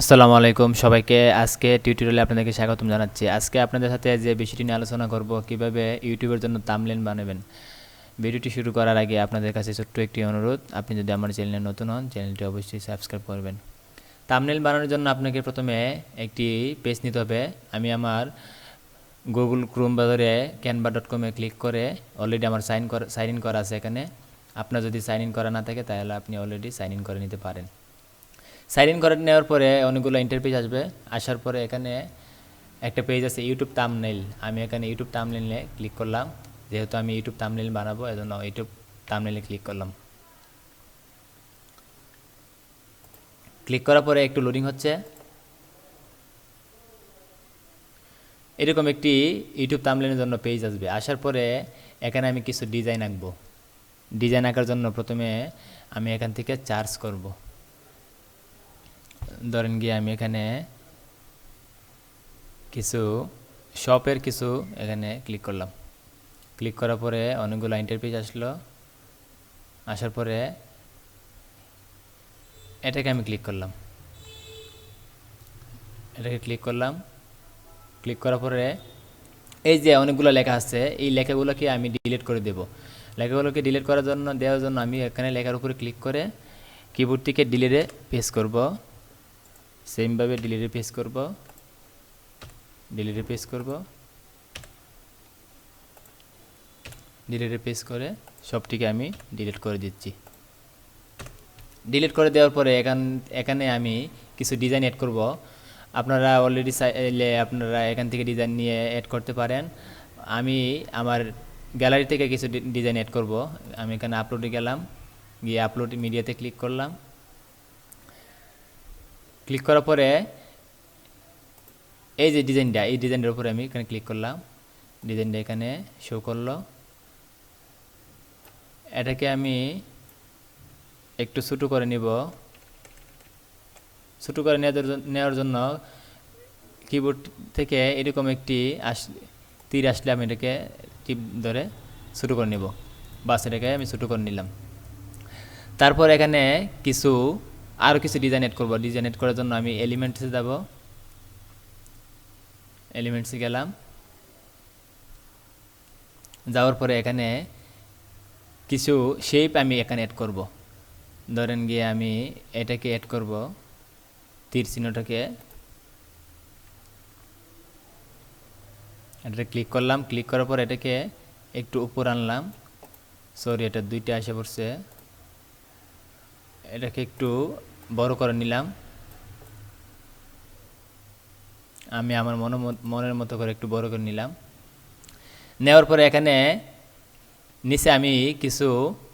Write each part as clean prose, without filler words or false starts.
আসসালামু আলাইকুম সবাইকে। আজকে টিউটোরিয়ালে আপনাদেরকে স্বাগতম জানাচ্ছি। আজকে আপনাদের সাথে যে বিষয়টি নিয়ে আলোচনা করব, কিভাবে ইউটিউবের জন্য থাম্বনেইল বানাবেন। ভিডিওটি শুরু করার আগে আপনাদের কাছে ছোট্ট একটি অনুরোধ, আপনি যদি আমার চ্যানেলে নতুন হন, চ্যানেলটি অবশ্যই সাবস্ক্রাইব করবেন। থাম্বনেইল বানানোর জন্য আপনাকে প্রথমে একটি পেজ নিতে হবে। আমি আমার গুগল ক্রোম ব্রাউজারে canva.com এ ক্লিক করে অলরেডি আমার সাইন ইন করা আছে এখানে। আপনার যদি সাইন ইন করা না থাকে তাহলে আপনি অলরেডি সাইন ইন করে নিতে পারেন। সাইন ইন করে নেওয়ার পরে অনেকগুলো ইন্টারফেস আসবে। আসার পরে এখানে একটা পেজ আছে ইউটিউব থাম্বনেইল। আমি এখানে ইউটিউব থাম্বনেইলে ক্লিক করলাম। যেহেতু আমি ইউটিউব থাম্বনেইল বানাবো, এজন্য ইউটিউব থাম্বনেইলে ক্লিক করলাম। ক্লিক করার পরে একটু লোডিং হচ্ছে। এরকম একটি ইউটিউব থাম্বনেইলের জন্য পেজ আসবে। আসার পরে এখানে আমি কিছু ডিজাইন আঁকবো। ডিজাইন আঁকার জন্য প্রথমে আমি এখান থেকে চার্জ করব। ধরেন গিয়ে আমি এখানে কিছু শপের কিছু এখানে ক্লিক করলাম। ক্লিক করার পরে অনেকগুলো ইন্টারফেস আসলো। আসার পরে এটাকে আমি ক্লিক করলাম। এটাকে ক্লিক করলাম। ক্লিক করার পরে এই যে অনেকগুলো লেখা আছে, এই লেখাগুলোকে আমি ডিলিট করে দেব। লেখাগুলোকে ডিলিট করার জন্য দেওয়ার জন্য আমি এখানে লেখার উপরে ক্লিক করে কিবোর্ড থেকে ডিলিটে পেস্ট করব। সেমভাবে ডিলিটে পেস্ট করব, ডিলিটে পেস্ট করব, ডিলিটে পেস্ট করে সবটিকে আমি ডিলিট করে দিচ্ছি। ডিলিট করে দেওয়ার পরে এখানে আমি কিছু ডিজাইন অ্যাড করব। আপনারা অলরেডি চাইলে আপনারা এখান থেকে ডিজাইন নিয়ে অ্যাড করতে পারেন। আমি আমার গ্যালারি থেকে কিছু ডিজাইন অ্যাড করব। আমি এখানে আপলোডে গেলাম, গিয়ে আপলোড মিডিয়াতে ক্লিক করলাম। ক্লিক করার পরে এই যে ডিজাইনটা, এই ডিজাইনটার উপরে আমি এখানে ক্লিক করলাম। ডিজাইনটা এখানে শো করলো। এটাকে আমি একটু ছোটো করে নিব। ছোটো করে নেওয়ার জন্য কিবোর্ড থেকে এরকম একটি তীর আসলে আমি এটাকে টিপ ধরে ছোটো করে নেব। বাস এটাকে আমি ছোটো করে নিলাম। তারপর এখানে আরও কিছু ডিজাইন এড করব। ডিজাইন এড করার জন্য আমি এলিমেন্টসে যাব। এলিমেন্টসে গেলাম। যাওয়ার পরে এখানে কিছু শেপ আমি এখানে অ্যাড করব। ধরেন গিয়ে আমি এটাকে অ্যাড করব, তীর চিহ্নটাকে। এটা ক্লিক করলাম। ক্লিক করার পর এটাকে একটু উপর আনলাম। সরি, এটা দুইটা এসে পড়ছে। এটাকে একটু বড় করে নিলাম। আমি আমার মনের মতো করে একটু বড় করে নিলাম। নেওয়ার পরে এখানে নিচে আমি কিছু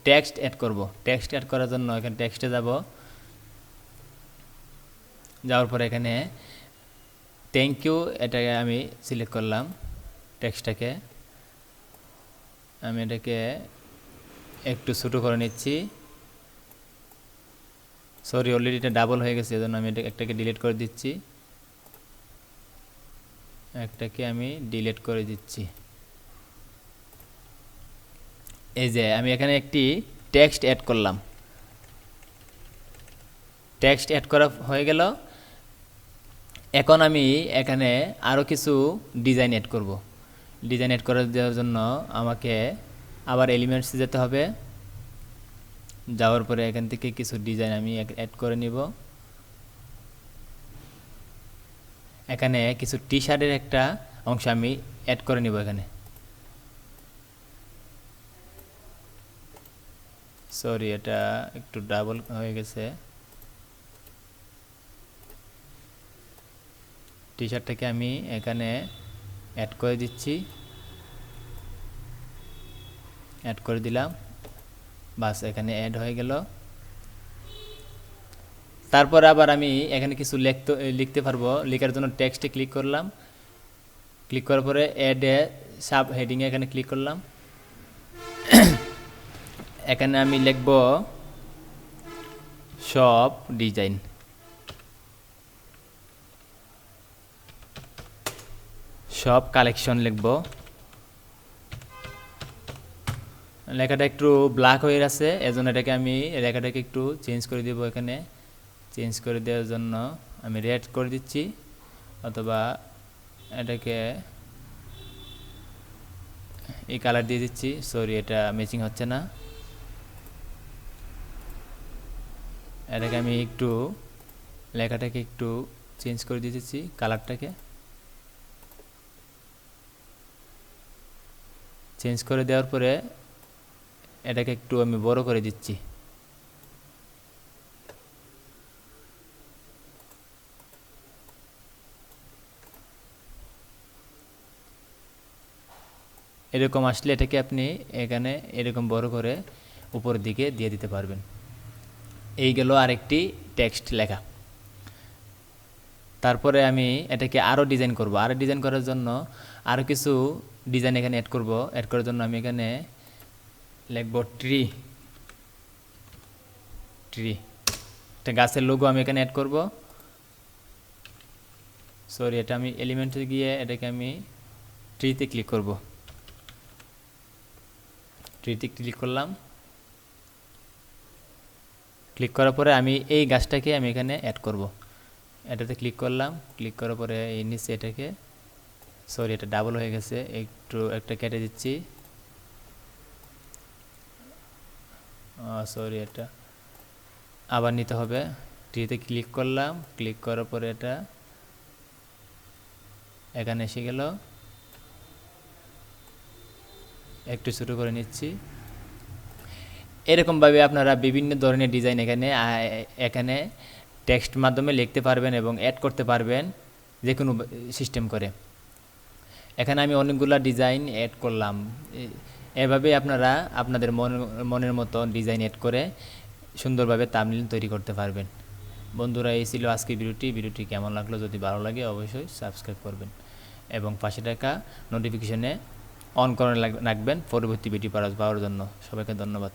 টেক্সট অ্যাড করব। টেক্সট অ্যাড করার জন্য এখানে টেক্সটে যাব। যাওয়ার পরে এখানে থ্যাংক ইউ এটাকে আমি সিলেক্ট করলাম। টেক্সটটাকে আমি এটাকে একটু ছোটো করে নিচ্ছি। সরি, অলরেডি এটা ডাবল হয়ে গেছে, এজন্য আমি একটাকে ডিলিট করে দিচ্ছি। একটাকে আমি ডিলিট করে দিচ্ছি। এই যে আমি এখানে একটি টেক্সট অ্যাড করলাম। টেক্সট অ্যাড করা হয়ে গেল। এখন আমি এখানে আরও কিছু ডিজাইন অ্যাড করব। ডিজাইন অ্যাড করে দেওয়ার জন্য আমাকে আবার এলিমেন্টসে যেতে হবে। যাওয়ার পরে এখান থেকে কিছু ডিজাইন আমি অ্যাড করে নিব। এখানে কিছু টি শার্টের একটা অংশ আমি অ্যাড করে নিব। এখানে সরি, এটা একটু ডাবল হয়ে গেছে। টি শার্টটাকে আমি এখানে অ্যাড করে দিচ্ছি। অ্যাড করে দিলাম। বাস, এখানে অ্যাড হয়ে গেল। তারপর আবার আমি এখানে কিছু লিখতে পারবো। লেখার জন্য টেক্সটে ক্লিক করলাম। ক্লিক করার পরে অ্যাড এ সাব হেডিংয়ে এখানে ক্লিক করলাম। এখানে আমি লিখব শপ ডিজাইন। সব কালেকশন লিখব। লেখাটা একটু ব্ল্যাক হয়ে আছে, এজন্য এটাকে আমি লেখাটাকে একটু চেঞ্জ করে দেব। এখানে চেঞ্জ করে দেওয়ার জন্য আমি রেড করে দিচ্ছি, অথবা এটাকে এই কালার দিয়ে দিচ্ছি। সরি, এটা ম্যাচিং হচ্ছে না। এটাকে আমি একটু লেখাটাকে একটু চেঞ্জ করে দিতেছি, কালারটাকে চেঞ্জ করে দেওয়ার পরে এটাকে একটু আমি বড় করে দিচ্ছি। এরকম আসলে এটাকে আপনি এখানে এরকম বড় করে উপরের দিকে দিয়ে দিতে পারবেন। এই গেল আরেকটি টেক্সট লেখা। তারপরে আমি এটাকে আরও ডিজাইন করব। আরও ডিজাইন করার জন্য আরও কিছু ডিজাইন এখানে অ্যাড করব। অ্যাড করার জন্য আমি এখানে লিখব ট্রি। একটা গাছের লোগো আমি এখানে অ্যাড করব। সরি, এটা আমি এলিমেন্টে গিয়ে এটাকে আমি ট্রিতে ক্লিক করব। ট্রিতে ক্লিক করলাম। ক্লিক করার পরে আমি এই গাছটাকে আমি এখানে অ্যাড করব। এটাতে ক্লিক করলাম। ক্লিক করার পরে এই নিচে এটাকে, সরি এটা ডাবল হয়ে গেছে, একটু একটা কেটে দিচ্ছি। সরি, এটা আবার নিতে হবে। ট্রিতে ক্লিক করলাম। ক্লিক করার পরে এটা এখানে এসে গেল। একটু ছোটো করে নিচ্ছি। এরকমভাবে আপনারা বিভিন্ন ধরনের ডিজাইন এখানে টেক্সট মাধ্যমে লিখতে পারবেন এবং অ্যাড করতে পারবেন যে কোনো সিস্টেম করে। এখানে আমি অনেকগুলা ডিজাইন অ্যাড করলাম। এভাবে আপনারা আপনাদের মনের মতো ডিজাইন অ্যাড করে সুন্দরভাবে থাম্বনেল তৈরি করতে পারবেন। বন্ধুরা, এই ছিল আজকের ভিডিওটি কেমন লাগলো? যদি ভালো লাগে অবশ্যই সাবস্ক্রাইব করবেন এবং পাশে থাকা নোটিফিকেশনে অন করে রাখবেন পরবর্তী ভিডিও পাওয়ার জন্য। সবাইকে ধন্যবাদ।